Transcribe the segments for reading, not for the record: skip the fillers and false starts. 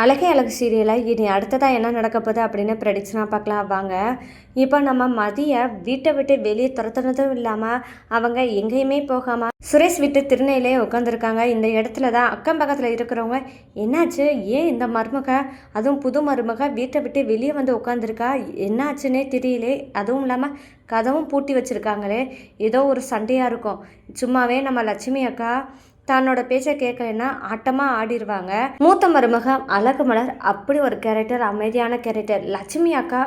அழகே அழகு சீரியலில் இனி அடுத்ததாக என்ன நடக்க போகுது அப்படின்னு ப்ரெடிக்ஷனாக பார்க்கலாம் வாங்க. இப்போ நம்ம மதியை வீட்டை விட்டு வெளியே துரத்துனதும் இல்லாமல் அவங்க எங்கேயுமே போகாமல் சுரேஷ் வீட்டு திருநெல்லே உட்காந்துருக்காங்க. இந்த இடத்துல தான் அக்கம் பக்கத்தில் இருக்கிறவங்க என்னாச்சு, ஏன் இந்த மருமக, அதுவும் புது மருமக வீட்டை விட்டு வெளியே வந்து உட்காந்துருக்கா, என்னாச்சுன்னே தெரியலே, அதுவும் இல்லாமல் கதவும் பூட்டி வச்சுருக்காங்களே, ஏதோ ஒரு சண்டையாக இருக்கும். சும்மாவே நம்ம லட்சுமி அக்கா தன்னோட பேச்சை கேட்கலன்னா ஆட்டமாக ஆடிடுவாங்க. மூத்த மருமக அழகு மலர் அப்படி ஒரு கேரக்டர், அமைதியான கேரக்டர். லட்சுமி அக்கா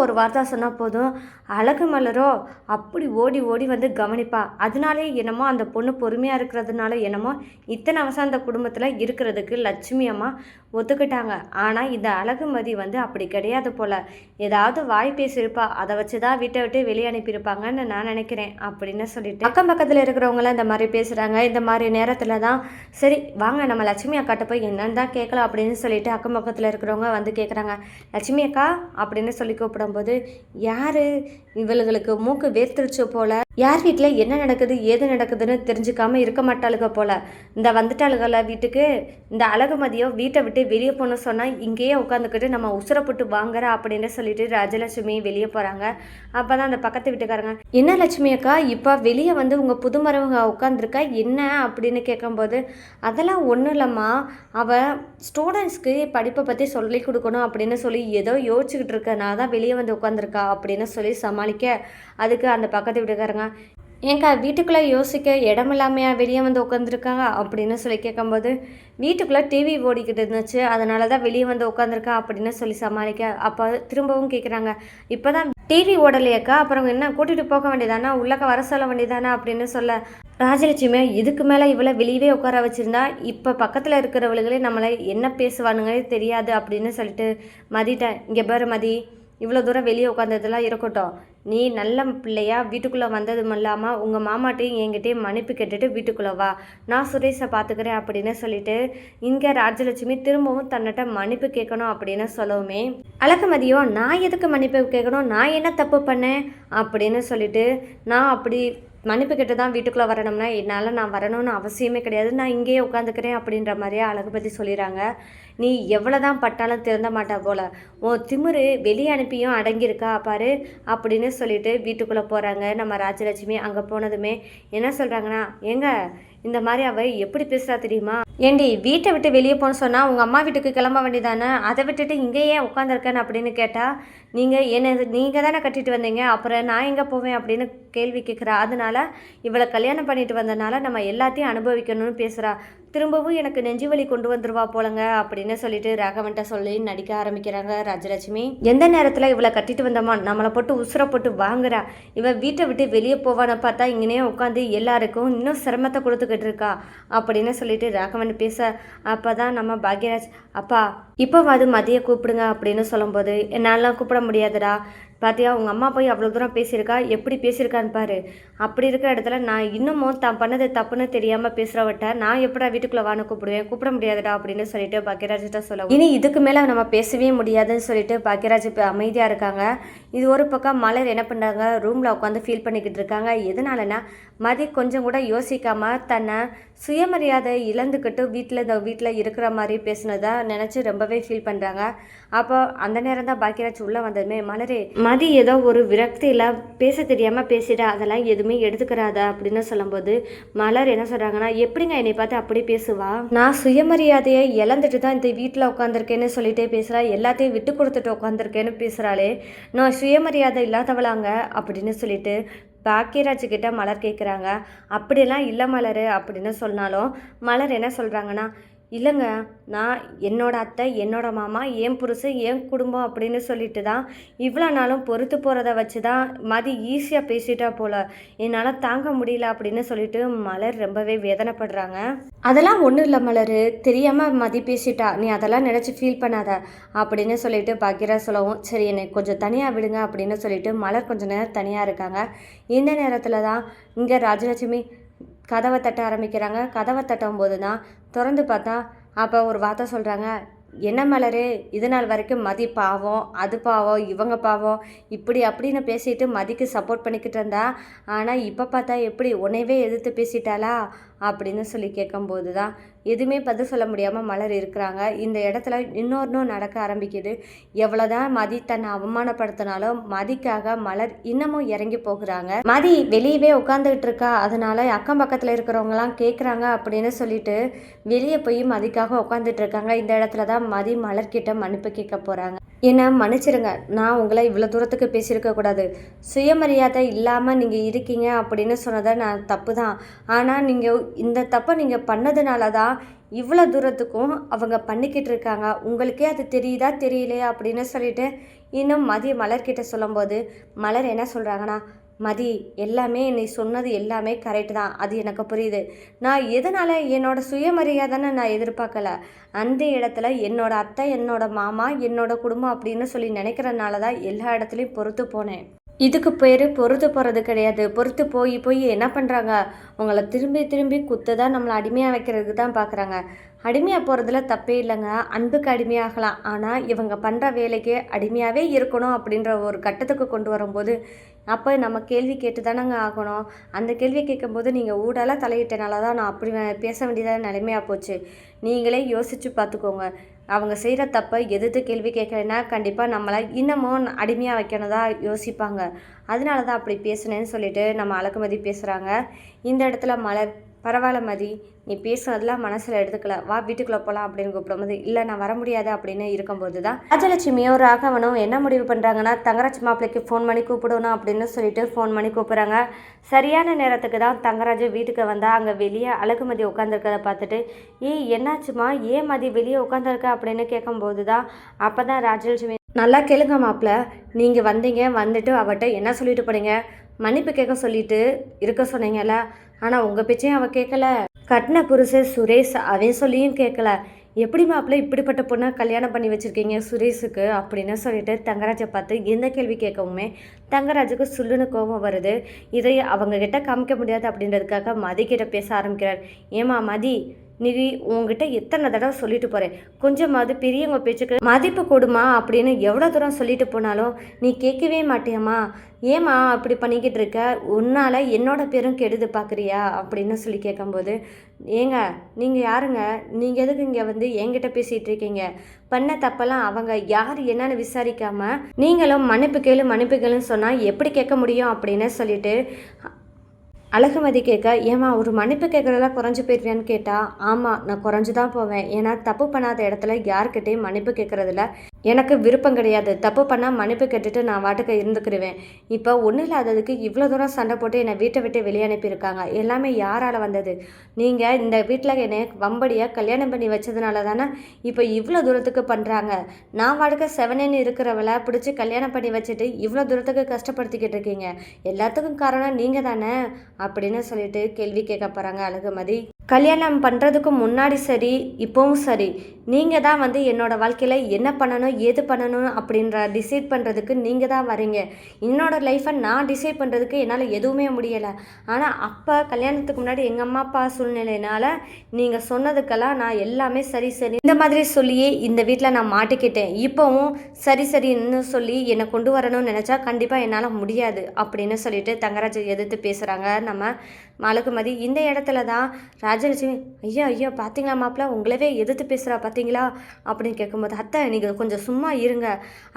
ஒரு வார்த்தை சொன்னால் போதும், அழகு மலரோ அப்படி ஓடி ஓடி வந்து கவனிப்பா. அதனாலே என்னமோ அந்த பொண்ணு பொறுமையாக இருக்கிறதுனால என்னமோ இத்தனை வருஷம் அந்த குடும்பத்தில் இருக்கிறதுக்கு லட்சுமி அம்மா ஒத்துக்கிட்டாங்க. ஆனால் இந்த அழகுமதி வந்து அப்படி கிடையாது போல், ஏதாவது வாய் பேசியிருப்பா, அதை வச்சு தான் வீட்டை விட்டு வெளியே அனுப்பியிருப்பாங்கன்னு நான் நினைக்கிறேன் அப்படின்னு சொல்லிட்டு அக்கம் பக்கத்தில் இருக்கிறவங்களாம் இந்த மாதிரி பேசுகிறாங்க. இந்த மாதிரி நேரத்தில் தான் சரி வாங்க நம்ம லட்சுமி அக்காட்ட போய் என்னன்னு தான் கேட்கலாம் அப்படின்னு சொல்லிட்டு அக்கம் பக்கத்தில் இருக்கிறவங்க வந்து கேட்குறாங்க. லட்சுமி அக்கா அப்படின்னு சொல்லி கூப்பிடும்போது, யார் இவளுகளுக்கு மூக்கு வேர்த்துருச்சு போல், யார் வீட்டில் என்ன நடக்குது ஏது நடக்குதுன்னு தெரிஞ்சுக்காம இருக்க மாட்டாளுக போல், இந்த வந்துட்டாளுகளை வீட்டுக்கு, இந்த அழகுமதியோ வீட்டை விட்டு வெளியே போகணும்னு சொன்னால் இங்கேயே உட்காந்துக்கிட்டு நம்ம உசுரப்பட்டு வாங்குற அப்படின்னு சொல்லிட்டு ராஜலட்சுமி வெளியே போகிறாங்க. அப்போ தான் அந்த பக்கத்து வீட்டுக்காரங்க, என்ன லட்சுமி அக்கா இப்போ வெளியே வந்து உங்கள் புது மருமக உட்காந்துருக்கா என்ன அப்படின்னு கேட்கும்போது, அதெல்லாம் ஒன்றும் இல்லைம்மா, அவள் ஸ்டூடெண்ட்ஸ்க்கு படிப்பை பற்றி சொல்லி கொடுக்கணும் அப்படின்னு சொல்லி ஏதோ யோசிச்சுக்கிட்டு இருக்கனால தான் வெளியே வந்து உட்காந்துருக்கா அப்படின்னு சொல்லி சமாளிக்க, அதுக்கு அந்த பக்கத்து வீட்டுக்காரங்க, ஏங்கா வீட்டுக்குள்ளே யோசிக்க இடமில்லாமையா வெளியே வந்து உட்காந்துருக்காங்க அப்படின்னு சொல்லி கேட்கும்போது, வீட்டுக்குள்ளே டிவி ஓடிக்கிட்டு இருந்துச்சு அதனால தான் வெளியே வந்து உட்காந்துருக்கா அப்படின்னு சொல்லி சமாளிக்க. அப்போ திரும்பவும் கேட்குறாங்க, இப்போ தான் டிவி ஓடலையக்கா, அப்புறம் என்ன கூட்டிகிட்டு போக வேண்டியதானா, உள்ளக்க வர சொல்ல வேண்டியதானே அப்படின்னு சொல்ல, ராஜலட்சுமி இதுக்கு மேலே இவளை வெளியவே உட்கார வச்சுருந்தா இப்போ பக்கத்தில் இருக்கிறவளுகளே நம்மளை என்ன பேசுவானுங்களே தெரியாது அப்படின்னு சொல்லிட்டு மதிட்டேன். இங்கே பாரு மதி, இவ்வளோ தூரம் வெளியே உட்காந்ததெல்லாம் இருக்கட்டும், நீ நல்ல பிள்ளையா வீட்டுக்குள்ளே வந்ததும் இல்லாமல் உங்கள் மாமாட்டையும் என்கிட்டையும் மன்னிப்பு கேட்டுட்டு வீட்டுக்குள்ளே வா, நான் சுரேஷை பார்த்துக்கிறேன் அப்படின்னு சொல்லிட்டு இங்கே ராஜலட்சுமி திரும்பவும் தன்னிட்ட மன்னிப்பு கேட்கணும் அப்படின்னு சொல்லவுமே, அழகுமதியோ நான் எதுக்கு மன்னிப்பு கேட்கணும், நான் என்ன தப்பு பண்ணேன் அப்படின்னு சொல்லிட்டு, நான் அப்படி மன்னிப்பு கேட்டு தான் வீட்டுக்குள்ளே வரணும்னா என்னால் நான் வரணும்னு அவசியமே கிடையாது, நான் இங்கேயே உட்காந்துக்கிறேன் அப்படின்ற மாதிரியே அழகுபதி சொல்லிடுறாங்க. நீ எவ்வளோ தான் பட்டாலும் திருந்த மாட்டா போல, உன் திமிரு வெளியே அனுப்பியும் அடங்கியிருக்கா பாரு அப்படின்னு சொல்லிட்டு வீட்டுக்குள்ளே போகிறாங்க நம்ம ராஜலட்சுமி. அங்கே போனதுமே என்ன சொல்கிறாங்கன்னா, ஏங்க இந்த மாதிரி அவள் எப்படி பேசுகிறா தெரியுமா, ஏண்டி வீட்டை விட்டு வெளியே போன சொன்னால் உங்கள் அம்மா வீட்டுக்கு கிளம்ப வேண்டியதானே, அதை விட்டுட்டு இங்கேயே உட்காந்துருக்கேன்னு அப்படின்னு கேட்டால், நீங்கள் தானே கட்டிட்டு வந்தீங்க, அப்புறம் நான் எங்கே போவேன் அப்படின்னு கேள்வி கேட்குறா. அதனால இவளை கல்யாணம் பண்ணிட்டு வந்தனால நம்ம எல்லாத்தையும் அனுபவிக்கணும்னு பேசுகிறா, திரும்பவும் எனக்கு நெஞ்சு வலி கொண்டு வந்துருவா போலங்க அப்படின்னு சொல்லிட்டு ராகவன்ட்ட சொல்லி நடிக்க ஆரம்பிக்கிறாங்க ராஜலட்சுமி. எந்த நேரத்தில் இவளை கட்டிட்டு வந்தோமா நம்மளை போட்டு உசுரை போட்டு வாங்குறா, இவன் வீட்டை விட்டு வெளியே போவான்னு பார்த்தா இங்கனே உட்காந்து எல்லாருக்கும் இன்னும் சிரமத்தை கொடுத்துக்கிட்டு இருக்கா அப்படின்னு சொல்லிட்டு ராகவன் பேச, அப்போ தான் நம்ம பாக்யராஜ், அப்பா இப்போவாது மதியை கூப்பிடுங்க அப்படின்னு சொல்லும்போது, என்னாலாம் கூப்பிட முடியாதுடா, பாத்தியா உங்கள் அம்மா போய் அவ்வளோ தூரம் பேசியிருக்கா, எப்படி பேசியிருக்கான்னு பாரு, அப்படி இருக்கிற இடத்துல நான் இன்னமும் தான் பண்ணது தப்புன்னு தெரியாமல் பேசுகிறவட்ட நான் எப்படா வீட்டுக்குள்ளே வான்னு கூப்பிடுவேன், கூப்பிட முடியாதுடா அப்படின்னு சொல்லிட்டு பாக்யராஜ்கிட்ட சொல்லுவோம். இனி இதுக்கு மேலே நம்ம பேசவே முடியாதுன்னு சொல்லிட்டு பாக்யராஜ் இப்போ அமைதியாக இருக்காங்க. இது ஒரு பக்கம் மலர் என்ன பண்ணுறாங்க, ரூமில் உட்காந்து ஃபீல் பண்ணிக்கிட்டு இருக்காங்க. எதனாலனா மதி கொஞ்சம் கூட யோசிக்காமல் தன்னை சுயமரியாதை இழந்துக்கிட்டு வீட்டில் இருக்கிற மாதிரி பேசுனதா நினச்சி ரொம்பவே ஃபீல் பண்ணுறாங்க. அப்போ அந்த நேரம் தான் பாக்யராஜ் உள்ளே வந்ததுமே, மலரே மதி ஏதோ ஒரு விரக்தியில் பேச தெரியாமல் பேசிட்டா, அதெல்லாம் எதுவுமே எடுத்துக்கிறாத அப்படின்னு சொல்லும்போது மலர் என்ன சொல்கிறாங்கன்னா, எப்படிங்க என்னை பார்த்து அப்படி பேசுவா, நான் சுயமரியாதையை இழந்துட்டு தான் இந்த வீட்டில் உட்காந்துருக்கேன்னு சொல்லிட்டே பேசுகிறா, எல்லாத்தையும் விட்டு கொடுத்துட்டு உட்காந்துருக்கேன்னு பேசுகிறாளே, நான் சுயமரியாதை இல்லாதவளாங்க அப்படின்னு சொல்லிட்டு பாக்யராஜ்கிட்ட மலர் கேட்குறாங்க. அப்படியெல்லாம் இல்லை மலர் அப்படின்னு சொன்னாலும் மலர் என்ன சொல்கிறாங்கன்னா, இல்லைங்க, நான் என்னோட அத்தை என்னோட மாமா என் புருஷன் என் குடும்பம் அப்படின்னு சொல்லிட்டு தான் இவ்வளோ நாளும் பொறுத்து போகிறத வச்சு தான் மதி ஈஸியாக பேசிட்டா போல், என்னால் தாங்க முடியல அப்படின்னு சொல்லிட்டு மலர் ரொம்பவே வேதனைப்படுறாங்க. அதெல்லாம் ஒன்றும் இல்லை மலர், தெரியாமல் மதி பேசிட்டா, நீ அதெல்லாம் நினச்சி ஃபீல் பண்ணாத அப்படின்னு சொல்லிட்டு பாக்யராஜ் சொல்லவும், சரி என்னை கொஞ்சம் தனியாக விடுங்க அப்படின்னு சொல்லிட்டு மலர் கொஞ்சம் நேரம் தனியாக இருக்காங்க. இந்த நேரத்தில் தான் இங்கே ராஜலட்சுமி கதவை தட்ட ஆரம்பிக்கிறாங்க. கதவை தட்டும் போது தான் திறந்து பார்த்தா அப்போ ஒரு வார்த்தை சொல்கிறாங்க, என்ன மலரே, இது நாள் வரைக்கும் மதி பாவம், அது பாவம், இவங்க பாவம், இப்படி அப்படின்னு பேசிட்டு மதிக்கு சப்போர்ட் பண்ணிக்கிட்டு இருந்தா, ஆனால் இப்போ பார்த்தா எப்படி உன்னையவே எதிர்த்து பேசிட்டாளா அப்படின்னு சொல்லி கேட்கும்போது தான் எதுவுமே பதில் சொல்ல முடியாமல் மலர் இருக்கிறாங்க. இந்த இடத்துல இன்னொன்றும் நடக்க ஆரம்பிக்குது. எவ்வளோதான் மதி தன்னை அவமானப்படுத்தினாலும் மதிக்காக மலர் இன்னமும் இறங்கி போகிறாங்க. மதி வெளியவே உட்காந்துக்கிட்டு இருக்கா, அதனால அக்கம் பக்கத்தில் இருக்கிறவங்களாம் கேட்குறாங்க அப்படின்னு சொல்லிட்டு வெளியே போய் மதிக்காக உட்காந்துட்டு இருக்காங்க. இந்த இடத்துல தான் மதி மலர்கிட்ட மன்னிப்பு கேட்க போகிறாங்க. என்னை மன்னிச்சிடுங்க, நான் உங்களை இவ்வளோ தூரத்துக்கு பேசியிருக்கக்கூடாது. சுயமரியாதை இல்லாமல் நீங்கள் இருக்கீங்க அப்படின்னு சொன்னதை நான் தப்பு தான். ஆனால் நீங்கள் இந்த தப்பை நீங்கள் பண்ணதுனால தான் இவ்வளோ தூரத்துக்கும் அவங்க பண்ணிக்கிட்டு இருக்காங்க. உங்களுக்கே அது தெரியுதா தெரியலையா அப்படின்னு சொல்லிட்டு இன்னும் மதி மலர்கிட்ட சொல்லும்போது மலர் என்ன சொல்கிறாங்கன்னா, மதி எல்லாமே நீ சொன்னது எல்லாமே கரெக்டு தான், அது எனக்கு புரியுது. நான் எதனால் என்னோட சுயமரியாதைன்னு நான் எதிர்பார்க்கல. அந்த இடத்துல என்னோட அத்தை, என்னோட மாமா, என்னோட குடும்பம் அப்படின்னு சொல்லி நினைக்கிறதுனால தான் எல்லா இடத்துலையும் பொறுத்து போனேன். இதுக்கு பேர் பொறுத்து போகிறது கிடையாது. பொறுத்து போய் போய் என்ன பண்ணுறாங்க, உங்களை திரும்பி திரும்பி குத்து தான் நம்மளை அடிமையாக வைக்கிறதுக்கு தான் பார்க்குறாங்க. அடிமையாக போகிறதுல தப்பே இல்லைங்க, அன்புக்கு அடிமையாகலாம். ஆனால் இவங்க பண்ணுற வேலைக்கு அடிமையாகவே இருக்கணும் அப்படின்ற ஒரு கட்டத்துக்கு கொண்டு வரும்போது அப்போ நம்ம கேள்வி கேட்டு தானேங்க ஆகணும். அந்த கேள்வி கேட்கும்போது நீங்கள் ஊடலாக தலையிட்டனால தான் நான் அப்படி பேச வேண்டியதாக நிலைமையாக போச்சு. நீங்களே யோசித்து பார்த்துக்கோங்க. அவங்க செய்கிற தப்பை எதிர்த்து கேள்வி கேட்கலைன்னா கண்டிப்பாக நம்மளை இன்னமும் அடிமையாக வைக்கணுதா யோசிப்பாங்க. அதனால தான் அப்படி பேசுனேன்னு சொல்லிட்டு நம்ம அழகுமதி பேசுகிறாங்க. இந்த இடத்துல மலர், பரவாயில்ல மதி, நீ பேசுனதெல்லாம் மனசில் எடுத்துக்கல, வா வீட்டுக்குள்ளே போகலாம் அப்படின்னு கூப்பிடும்போது இல்லை நான் வர முடியாது அப்படின்னு இருக்கும்போது தான் ராஜலட்சுமியோ ராகவனும் என்ன முடிவு பண்ணுறாங்கன்னா, தங்கராஜ் மாப்பிள்ளைக்கு ஃபோன் பண்ணி கூப்பிடணும் அப்படின்னு சொல்லிட்டு ஃபோன் பண்ணி கூப்பிட்றாங்க. சரியான நேரத்துக்கு தான் தங்கராஜ் வீட்டுக்கு வந்தால் அங்கே வெளியே அழகுமதி உட்காந்துருக்கதை பார்த்துட்டு, என்னாச்சுமா, ஏன் மதி வெளியே உட்காந்துருக்க அப்படின்னு கேட்கும்போது தான் அப்போ தான் ராஜலட்சுமி, நல்லா கேளுங்க மாப்பிள்ள, நீங்கள் வந்தீங்க, வந்துட்டு அவட்ட என்ன சொல்லிட்டு போனீங்க, மன்னிப்பு கேட்க சொல்லிட்டு இருக்க சொன்னீங்கல்ல, ஆனால் உங்கள் பேச்சையும் அவள் கேட்கல. கட்டின புருஷன் சுரேஷ், அவன் சொல்லியும் கேட்கல. எப்படி மாப்பிள்ள இப்படிப்பட்ட பொண்ணை கல்யாணம் பண்ணி வச்சுருக்கீங்க சுரேஷுக்கு அப்படின்னு சொல்லிட்டு தங்கராஜை பார்த்து எந்த கேள்வி கேட்கவுமே தங்கராஜுக்கு சுல்லுன்னு கோபம் வருது. இதை அவங்கக்கிட்ட காமிக்க முடியாது அப்படின்றதுக்காக மதிக்கிட்ட பேச ஆரம்பிக்கிறார். ஏமா மதி, நீ உங்ககிட்ட எத்தனை தடவை சொல்லிட்டு போகிறேன், கொஞ்சமாவது பெரியவங்க பேச்சுக்கு மதிப்பு கொடுமா அப்படின்னு எவ்வளோ தூரம் சொல்லிட்டு போனாலும் நீ கேட்கவே மாட்டியம்மா. ஏம்மா அப்படி பண்ணிக்கிட்டு இருக்க, உன்னால் என்னோட பேரும் கெடுது பார்க்குறியா அப்படின்னு சொல்லி கேட்கும்போது, ஏங்க நீங்கள் யாருங்க, நீங்கள் எதுக்கு இங்கே வந்து என்கிட்ட பேசிகிட்டு இருக்கீங்க, பண்ண தப்பெல்லாம் அவங்க யார் என்னன்னு விசாரிக்காமல் நீங்களும் மன்னிப்பு கேளுன்னு சொன்னால் எப்படி கேட்க முடியும் அப்படின்னு சொல்லிட்டு அழகுமதி கேட்க, ஏமா ஒரு மன்னிப்பு கேட்குறதெல்லாம் குறைஞ்சி போயிடுவேன்னு கேட்டால், ஆமாம் நான் குறைஞ்சி தான் போவேன். ஏன்னா தப்பு பண்ணாத இடத்துல யார்கிட்டையும் மன்னிப்பு கேட்குறதில்ல எனக்கு விருப்பம் கிடையாது. தப்பு பண்ணால் மன்னிப்பு கேட்டுட்டு நான் வாட்டுக்கு இருந்துக்கிடுவேன். இப்போ ஒன்றும் இல்லாததுக்கு இவ்வளோ தூரம் சண்டை போட்டு என்னை வீட்டை விட்டு வெளியே அனுப்பியிருக்காங்க. எல்லாமே யாரால் வந்தது, நீங்கள் இந்த வீட்டில் என்னை வம்படியாக கல்யாணம் பண்ணி வச்சதுனால தானே இப்போ இவ்வளோ தூரத்துக்கு பண்ணுறாங்க. நான் வாட்டுக்கு செவனேன்னு இருக்கிறவளை பிடிச்சி கல்யாணம் பண்ணி வச்சுட்டு இவ்வளோ தூரத்துக்கு கஷ்டப்படுத்திக்கிட்டு இருக்கீங்க. எல்லாத்துக்கும் காரணம் நீங்கள் தானே அப்படின்னு சொல்லிட்டு கேள்வி கேட்க போகிறாங்க அழகுமதி. கல்யாணம் பண்ணுறதுக்கு முன்னாடி சரி இப்போவும் சரி, நீங்கள் தான் வந்து என்னோடய வாழ்க்கையில் என்ன பண்ணணும் ஏது பண்ணணும் அப்படின்ற டிசைட் பண்ணுறதுக்கு நீங்கள் தான் வரீங்க. என்னோடய லைஃப்பை நான் டிசைட் பண்ணுறதுக்கு என்னால் எதுவுமே முடியலை. ஆனால் அப்போ கல்யாணத்துக்கு முன்னாடி எங்கள் அம்மா அப்பா சூழ்நிலையினால் நீங்கள் சொன்னதுக்கெல்லாம் நான் எல்லாமே சரி இந்த மாதிரி சொல்லியே இந்த வீட்டில் நான் மாட்டிக்கிட்டேன். இப்போவும் சரின்னு சொல்லி என்னை கொண்டு வரணும்னு நினச்சா கண்டிப்பாக என்னால் முடியாது அப்படின்னு சொல்லிட்டு தங்கராஜை எதிர்த்து பேசுகிறாங்க நம்ம அழகுமதி. இந்த இடத்துல தான் ராஜலட்சுமி, ஐயா பார்த்தீங்களா மாப்பிள்ள, உங்களவே எதிர்த்து பேசுகிறா பார்த்தீங்களா அப்படின்னு கேட்கும்போது, அத்தை நீங்கள் கொஞ்சம் சும்மா இருங்க,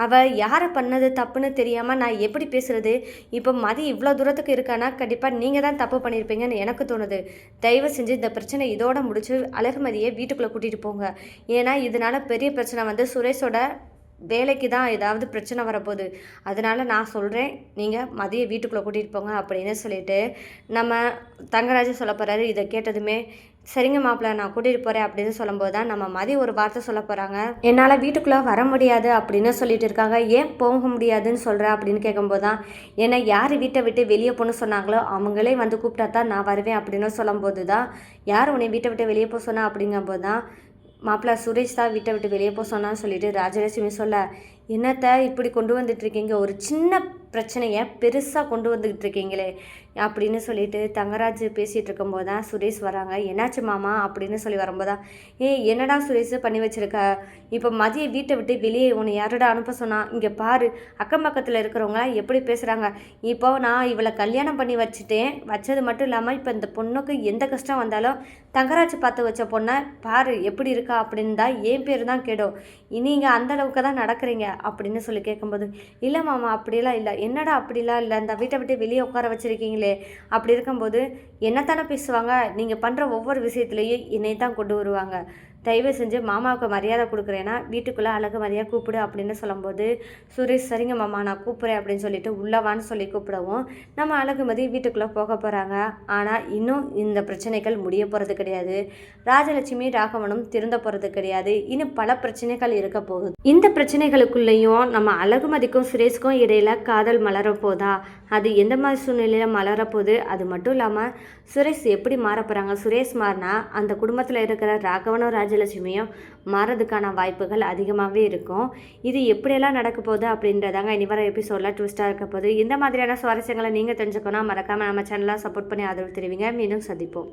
அவள் யாரை பண்ணது தப்புன்னு தெரியாமல் நான் எப்படி பேசுகிறது. இப்போ மதி இவ்வளோ தூரத்துக்கு இருக்கானா கண்டிப்பாக நீங்கள் தான் தப்பு பண்ணியிருப்பீங்கன்னு எனக்கு தோணுது. தயவு செஞ்சு இந்த பிரச்சனை இதோட முடிச்சு அழகுமதியை வீட்டுக்குள்ளே கூட்டிகிட்டு போங்க. ஏன்னா இதனால் பெரிய பிரச்சனை வந்து சுரேஷோட வேலைக்கு தான் ஏதாவது பிரச்சனை வரப்போகுது. அதனால் நான் சொல்கிறேன், நீங்கள் மதியை வீட்டுக்குள்ளே கூட்டிகிட்டு போங்க அப்படின்னு சொல்லிட்டு நம்ம தங்கராஜ் சொல்ல போகிறாரு. இதை கேட்டதுமே சரிங்க மாப்பிள்ள நான் கூட்டிகிட்டு போகிறேன் அப்படின்னு சொல்லும்போது தான் நம்ம மதி ஒரு வார்த்தை சொல்ல போகிறாங்க. என்னால் வீட்டுக்குள்ளே வர முடியாது அப்படின்னு சொல்லிட்டு இருக்காங்க. ஏன் போக முடியாதுன்னு சொல்கிறேன் அப்படின்னு கேட்கும்போது தான், ஏன்னா யார் வீட்டை விட்டு வெளியே போகணும்னு சொன்னாங்களோ அவங்களே வந்து கூப்பிட்டா தான் நான் வருவேன் அப்படின்னு சொல்லும்போது தான், யார் உன்னை வீட்டை விட்டு வெளியே போக சொன்னா அப்படிங்கும்போது தான் மாப்பிள்ள சுரேஷ் தான் வீட்டை விட்டு வெளியே போக சொன்னான்னு சொல்லிட்டு ராஜலட்சுமி சொல்ல, என்னத்த இப்படி கொண்டு வந்துட்டுருக்கீங்க, ஒரு சின்ன பிரச்சனையை பெருசாக கொண்டு வந்துக்கிட்டு இருக்கீங்களே அப்படின்னு சொல்லிட்டு தங்கராஜ் பேசிகிட்டு இருக்கும்போது தான் சுரேஷ் வராங்க. என்னாச்சு மாமா அப்படின்னு சொல்லி வரும்போது தான், என்னடா சுரேஷ் பண்ணி வச்சுருக்க, இப்போ மதிய வீட்டை விட்டு வெளியே உன்னை யாரோட அனுப்ப சொன்னா, இங்கே பாரு அக்கம் பக்கத்தில் இருக்கிறவங்களாம் எப்படி பேசுகிறாங்க. இப்போ நான் இவளை கல்யாணம் பண்ணி வச்சுட்டேன், வச்சது மட்டும் இல்லாமல் இப்போ இந்த பொண்ணுக்கு எந்த கஷ்டம் வந்தாலும் தங்கராஜ் பார்த்து வச்ச பொண்ணை பாரு எப்படி இருக்கா அப்படின்னு தான் என் பேர் தான் கேடும். நீங்கள் அந்தளவுக்கு தான் நடக்கிறீங்க அப்படின்னு சொல்லி கேட்கும்போது, இல்லை மாமா அப்படிலாம் இல்லை. என்னடா அப்படிலாம் இல்லை, இந்த வீட்டை விட்டு வெளியே உட்கார வச்சுருக்கீங்களே, அப்படி இருக்கும்போது என்னத்தானே பேசுவாங்க, நீங்கள் பண்ணுற ஒவ்வொரு விஷயத்துலேயும் என்னை தான் கொண்டு வருவாங்க. தயவு செஞ்சு மாமாவுக்கு மரியாதை கொடுக்குறேன்னா வீட்டுக்குள்ளே அழகு மரியாதை கூப்பிடு அப்படின்னு சொல்லும்போது சுரேஷ் சரிங்க மாமா நான் கூப்பிட்றேன் அப்படின்னு சொல்லிட்டு உள்ளவான்னு சொல்லி கூப்பிடவும் நம்ம அழகுமதி வீட்டுக்குள்ளே போக போகிறாங்க. ஆனால் இன்னும் இந்த பிரச்சனைகள் முடிய போகிறது கிடையாது. ராஜலட்சுமி ராகவனும் திருந்த போகிறது கிடையாது. இன்னும் பல பிரச்சனைகள் இருக்க போகுது. இந்த பிரச்சனைகளுக்குள்ளேயும் நம்ம அழகுமதிக்கும் சுரேஷ்க்கும் இடையில காதல் மலர போதா, அது எந்த மாதிரி சூழ்நிலையில் மலரப்போகுது, அது மட்டும் இல்லாமல் சுரேஷ் எப்படி மாற போகிறாங்க, சுரேஷ் மாறினா அந்த குடும்பத்தில் இருக்கிற ராகவனும் ராஜலட்சுமியும் மாறதுக்கான வாய்ப்புகள் அதிகமாகவே இருக்கும். இது எப்படியெல்லாம் நடக்க போகுது அப்படின்றதாங்க இனி வர எபிசோடில் ட்விஸ்ட்டாக இருக்க போகுது. இந்த மாதிரியான சுவாரஸ்யங்களை நீங்கள் தெரிஞ்சுக்கணும் மறக்காமல் நம்ம சேனலை சப்போர்ட் பண்ணி ஆதரவு தெரிவிங்க. மீண்டும் சந்திப்போம்.